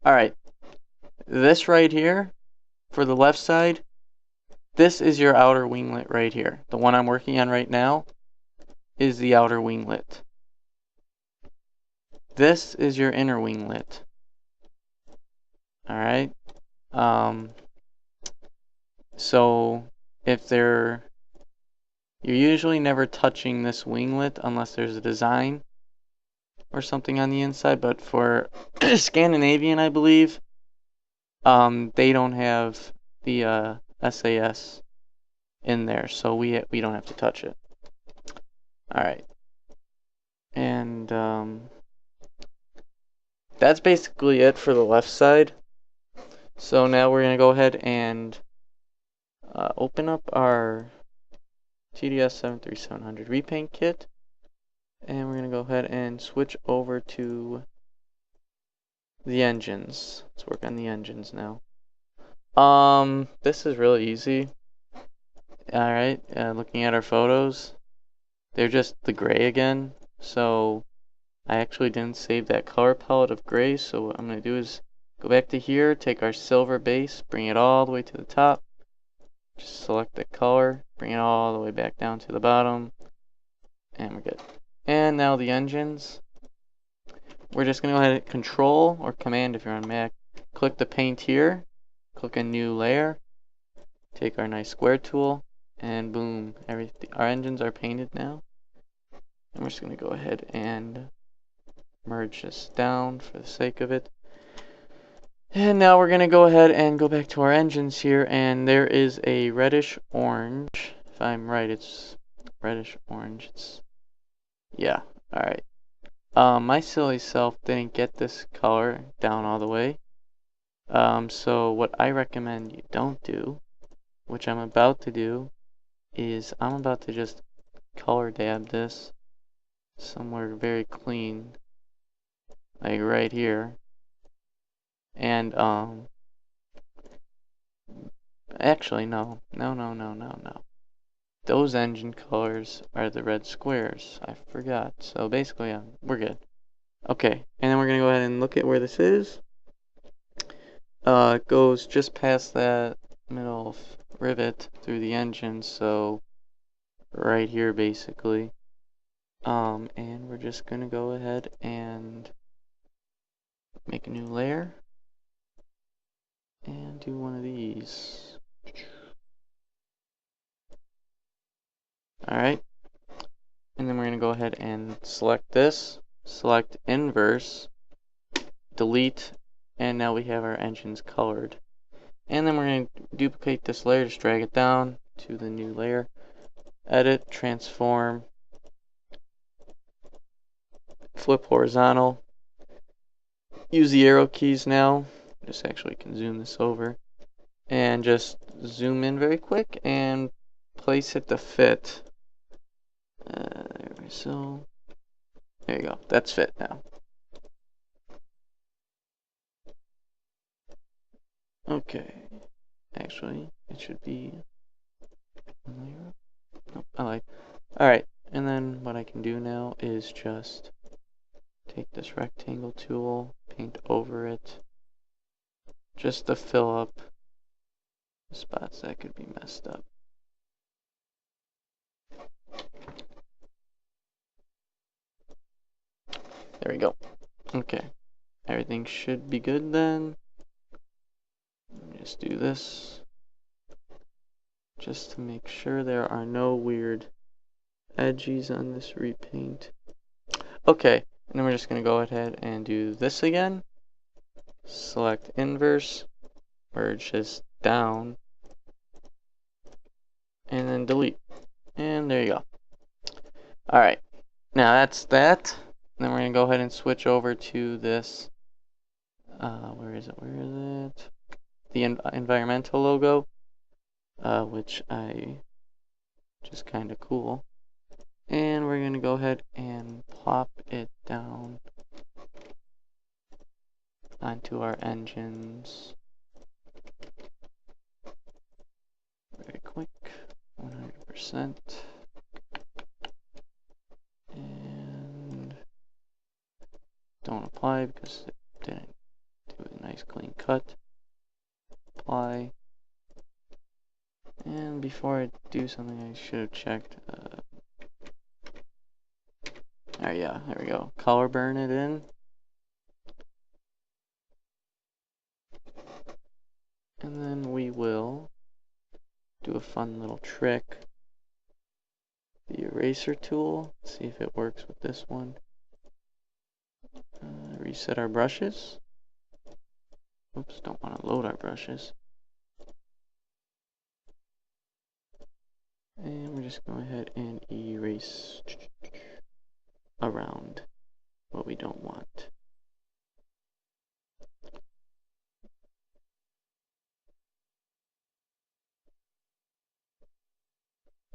Alright, this right here, for the left side, this is your outer winglet right here. The one I'm working on right now is the outer winglet. This is your inner winglet. Alright, so if you're usually never touching this winglet unless there's a design or something on the inside, but for Scandinavian, I believe, they don't have the SAS in there, so we don't have to touch it. Alright, and that's basically it for the left side. So now we're gonna go ahead and open up our TDS 73700 repaint kit, and we're gonna go ahead and switch over to the engines. Let's work on the engines now. This is really easy. Alright, looking at our photos, they're just the gray again, so I actually didn't save that color palette of gray, so what I'm going to do is go back to here, take our silver base, bring it all the way to the top, just select the color, bring it all the way back down to the bottom, and we're good. And now the engines, we're just going to go ahead and Control or Command if you're on Mac, click the paint here, click a new layer, take our nice square tool, and boom, our engines are painted now. And we're just going to go ahead and merge this down for the sake of it. And now we're going to go ahead and go back to our engines here, and there is a reddish orange. If I'm right, it's reddish orange. Yeah, alright. My silly self didn't get this color down all the way. So what I recommend you don't do, which I'm about to do, is I'm about to just color dab this somewhere very clean, like right here. And actually no. Those engine colors are the red squares. I forgot. So basically, we're good. Okay, and then we're gonna go ahead and look at where this is. It goes just past that middle rivet through the engine, so right here basically. And we're just gonna go ahead and make a new layer and do one of these. Alright, and then we're gonna go ahead and select this, select inverse, delete, and now we have our engines colored. And then we're going to duplicate this layer, just drag it down to the new layer, edit, transform, flip horizontal, use the arrow keys now, just actually can zoom this over, and just zoom in very quick and place it to fit. So there you go, that's fit now. Okay, actually it should be, nope, alright, and then what I can do now is just take this rectangle tool, paint over it, just to fill up spots that could be messed up. There we go. Okay, everything should be good then. Just do this, just to make sure there are no weird edges on this repaint. Okay, and then we're just going to go ahead and do this again. Select inverse, merge this down, and then delete. And there you go. Alright, now that's that. Then we're going to go ahead and switch over to this, where is it? The environmental logo, which just kind of cool. And we're going to go ahead and plop it down onto our engines. Very quick, 100%. And don't apply because it didn't do a nice nice clean cut. Apply. And before I do something, I should have checked. Oh yeah, there we go. Color burn it in. And then we will do a fun little trick. The eraser tool. See if it works with this one. Reset our brushes. Oops, don't want to load our brushes. And we're just going to go ahead and erase around what we don't want.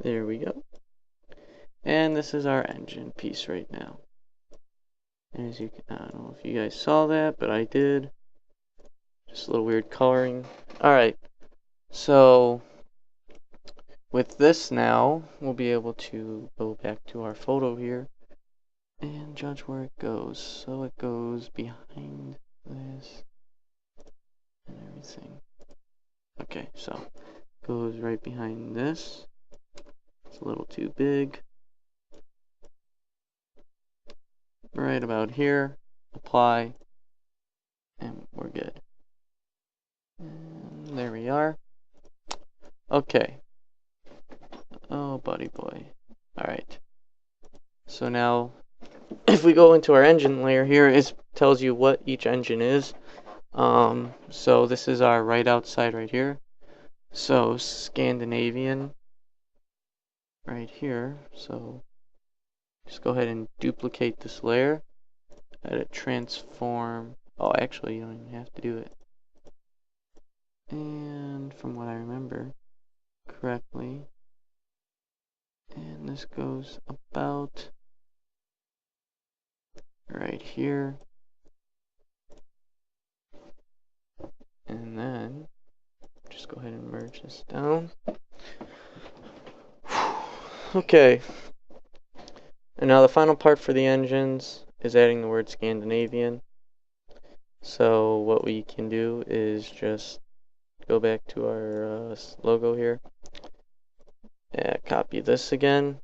There we go. And this is our engine piece right now. And as you can, I don't know if you guys saw that, but I did. Just a little weird coloring. Alright, so with this now, we'll be able to go back to our photo here and judge where it goes. So it goes behind this and everything. Okay, so it goes right behind this. It's a little too big. Right about here. Apply. And we're good. And there we are. Okay. Oh, buddy boy. Alright. So now, if we go into our engine layer here, it tells you what each engine is. So this is our right outside right here. So Scandinavian right here. So just go ahead and duplicate this layer. Edit transform. Oh, actually, you don't even have to do it. And from what I remember correctly, and this goes about right here. And then just go ahead and merge this down. Okay. And now the final part for the engines is adding the word Scandinavian. So what we can do is just go back to our logo here. Copy this again.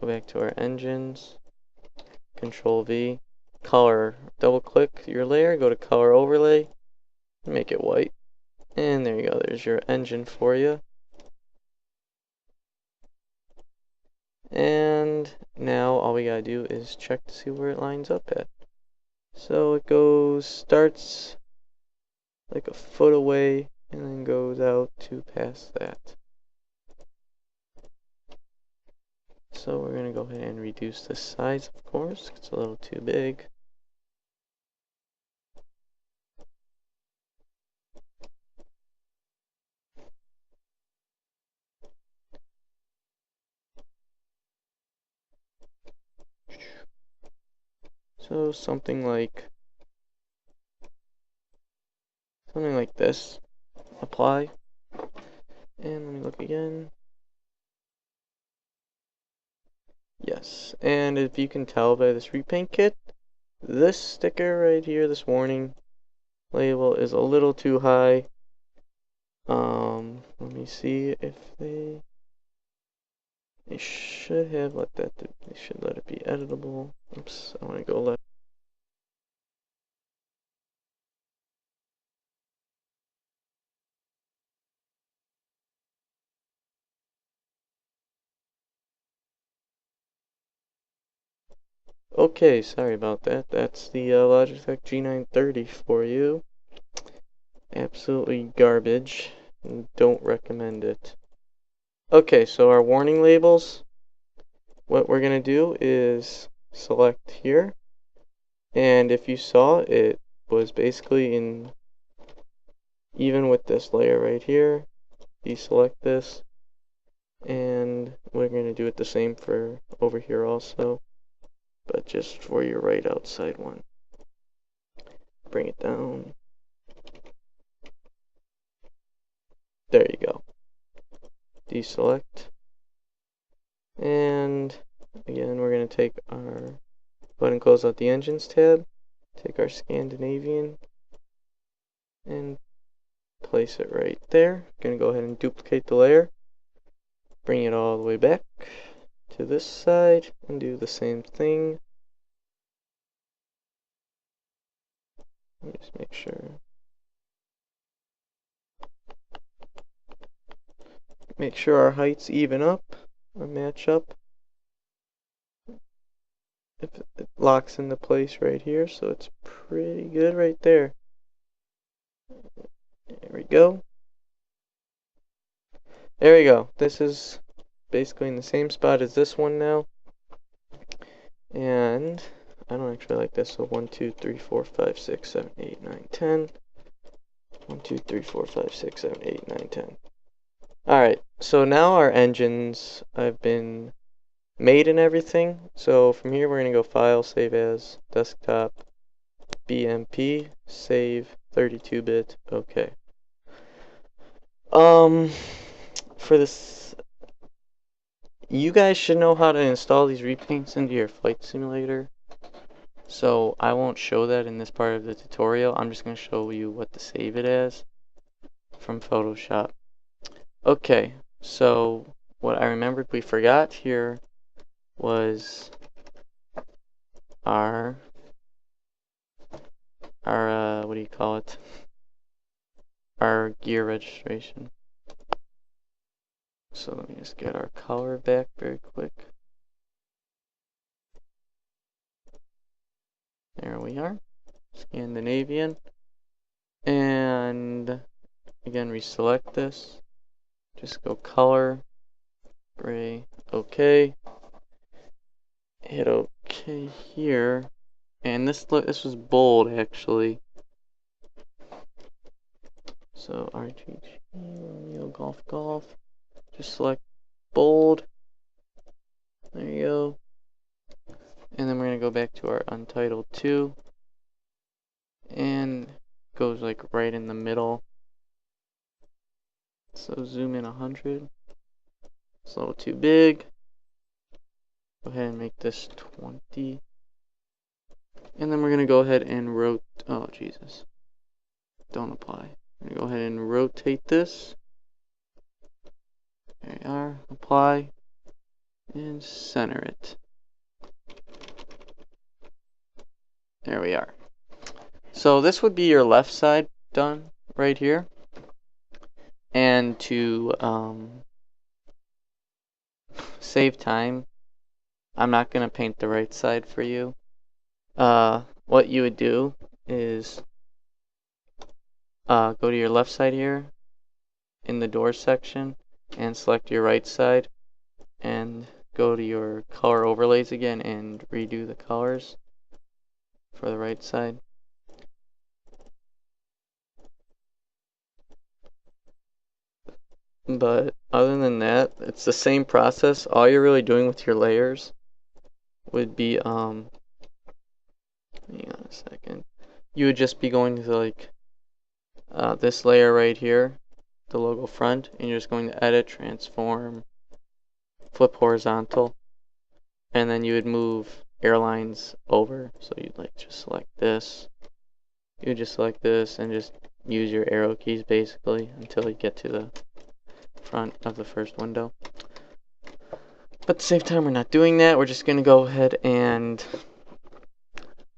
Go back to our engines. Control V. Color. Double click your layer. Go to color overlay. Make it white. And there you go. There's your engine for you. And now all we gotta do is check to see where it lines up at. So it starts like a foot away and then goes out to past that. So we're gonna go ahead and reduce the size, of course. It's a little too big. So something like this. Apply. And let me look again. Yes, and if you can tell by this repaint kit, this sticker right here, this warning label, is a little too high. Let me see if they should have let that, they should let it be editable. Oops, I want to go left. Okay, sorry about that. That's the Logitech G930 for you. Absolutely garbage. Don't recommend it. Okay, so our warning labels. What we're going to do is select here. And if you saw, it was basically in, even with this layer right here, deselect this. And we're going to do it the same for over here also, but just for your right outside one. Bring it down. There you go. Deselect. And again, we're going to take our, go ahead and close out the engines tab. take our Scandinavian and place it right there. Gonna go ahead and duplicate the layer, bring it all the way back to this side and do the same thing. Let me just make sure. Make sure our heights even up or match up. If it locks into place right here, so it's pretty good right there. There we go. There we go. This is basically in the same spot as this one now. And I don't actually like this, so 1, 2, 3, 4, 5, 6, 7, 8, 9, 10. 1, 2, 3, 4, 5, 6, 7, 8, 9, 10. Alright, so now our engines have been made and everything. So from here we're going to go File, Save As, Desktop, BMP, Save, 32-bit, okay. For this, you guys should know how to install these repaints into your flight simulator. So I won't show that in this part of the tutorial. I'm just going to show you what to save it as from Photoshop. Okay, so what I remembered we forgot here was our what do you call it? Our gear registration. So let me just get our color back very quick. There we are, Scandinavian. And again, reselect this. Just go color, gray, okay. Hit okay here. And this was bold actually. So RGG, Romeo, Golf, Golf. Just select bold. There you go. And then we're going to go back to our Untitled 2. And goes like right in the middle. So zoom in 100. It's a little too big. Go ahead and make this 20. And then we're going to go ahead and rotate. Oh, Jesus. Don't apply. I'm going to go ahead and rotate this. There we are. Apply. And center it. There we are. So this would be your left side done right here. And to save time, I'm not going to paint the right side for you. What you would do is go to your left side here in the door section and select your right side and go to your color overlays again and redo the colors for the right side. But other than that, it's the same process. All you're really doing with your layers would be hang on a second. You would just be going to like this layer right here, the logo front, and you're just going to edit, transform, flip horizontal, and then you would move airlines over. So you'd like just select this. You would just select this and just use your arrow keys basically until you get to the front of the first window. But at the same time, we're not doing that. We're just going to go ahead and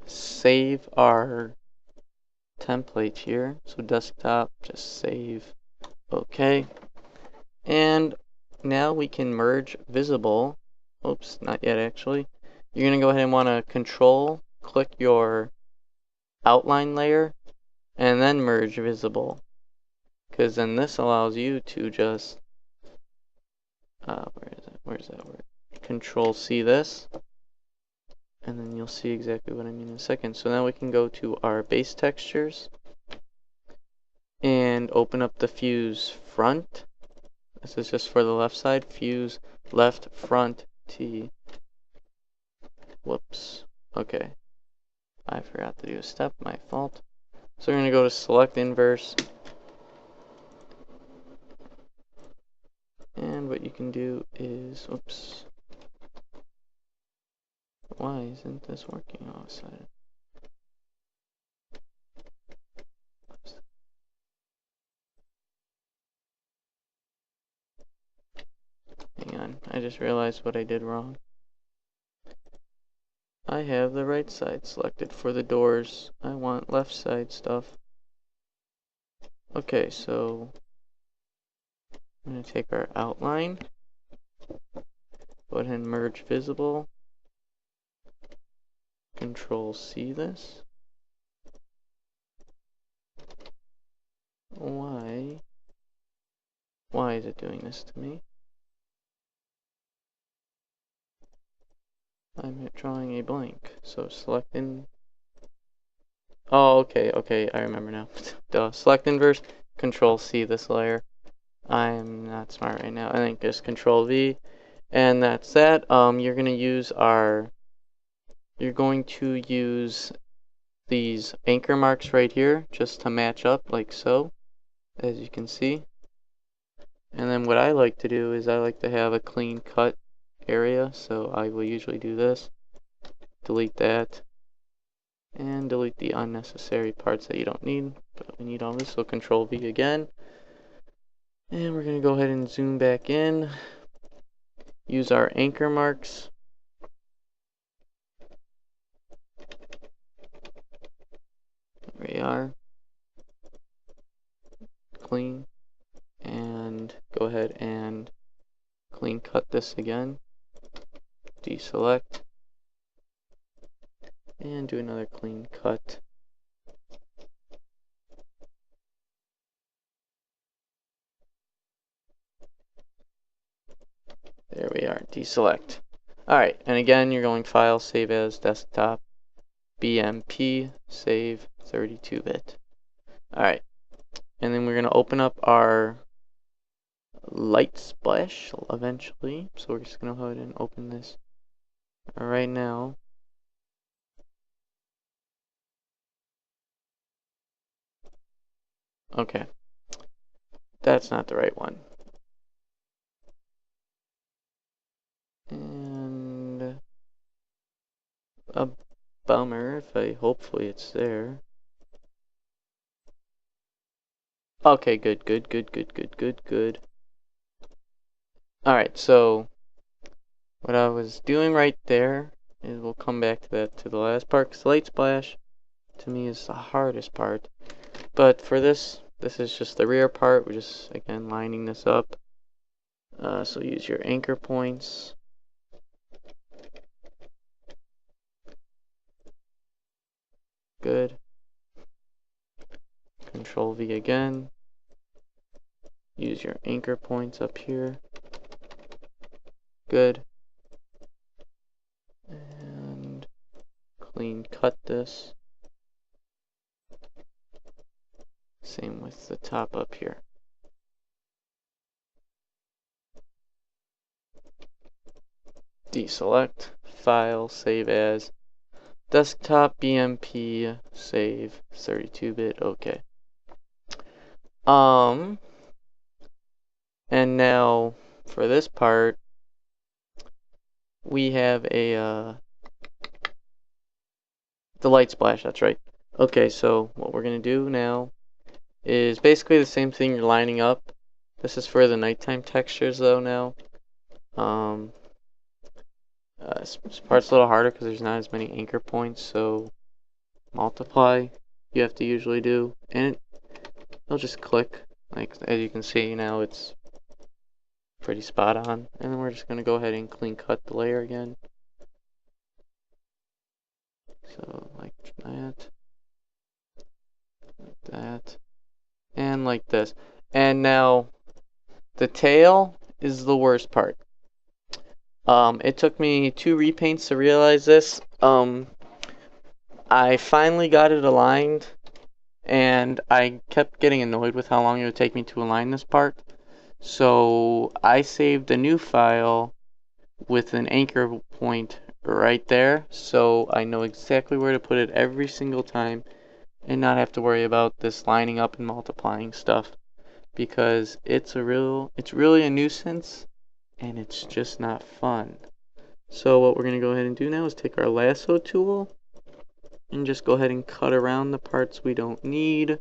save our template here. So desktop, just save, okay. And now we can merge visible. Oops, not yet actually. You're going to go ahead and want to control, click your outline layer, and then merge visible. Because then this allows you to just, where's that word? Control C this. And then you'll see exactly what I mean in a second. So now we can go to our base textures and open up the fuse front. This is just for the left side. Fuse left front T. Whoops. Okay. I forgot to do a step. My fault. So we're going to go to select inverse. And what you can do is, oops. Why isn't this working all of a sudden? just realized what I did wrong. I have the right side selected for the doors. I want left side stuff. Okay, so I'm going to take our outline, go ahead and merge visible, Control C this. Why is it doing this to me? I'm drawing a blank, so select in. Oh, okay, I remember now. Duh. Select inverse, Control C this layer. I'm not smart right now. I think just Control V, and that's that. You're going to use these anchor marks right here just to match up like so, as you can see. And then what I like to do is I like to have a clean cut area, so I will usually do this. Delete that, and delete the unnecessary parts that you don't need, but we need all this, so Control V again. And we're going to go ahead and zoom back in, use our anchor marks. There we are. Clean, and go ahead and clean cut this again. Deselect, and do another clean cut. There we are, deselect. Alright, and again, you're going File, Save As, Desktop, BMP, Save, 32-bit. Alright, and then we're going to open up our light splash eventually. So we're just going to go ahead and open this right now. Okay, that's not the right one. And a bummer, hopefully it's there. Okay, good. Alright, so what I was doing right there is we'll come back to that to the last part, because light splash to me is the hardest part. But for this is just the rear part. We're just again lining this up. So use your anchor points. Good. Control V again. Use your anchor points up here. Good. And clean cut this. Same with the top up here. Deselect, File, Save As, Desktop, BMP, Save, 32-bit, okay. And now for this part, we have the light splash, that's right. Okay, so what we're gonna do now is basically the same thing. You're lining up. This is for the nighttime textures though now. This part's a little harder because there's not as many anchor points, so multiply you have to usually do, and it'll just click. Like as you can see now, it's pretty spot on. And then we're just going to go ahead and clean cut the layer again. So like that, and like this. And now the tail is the worst part. It took me 2 repaints to realize this. I finally got it aligned, and I kept getting annoyed with how long it would take me to align this part. So I saved a new file with an anchor point right there, so I know exactly where to put it every single time and not have to worry about this lining up and multiplying stuff, because it's really a nuisance and it's just not fun. So what we're going to go ahead and do now is take our lasso tool and just go ahead and cut around the parts we don't need.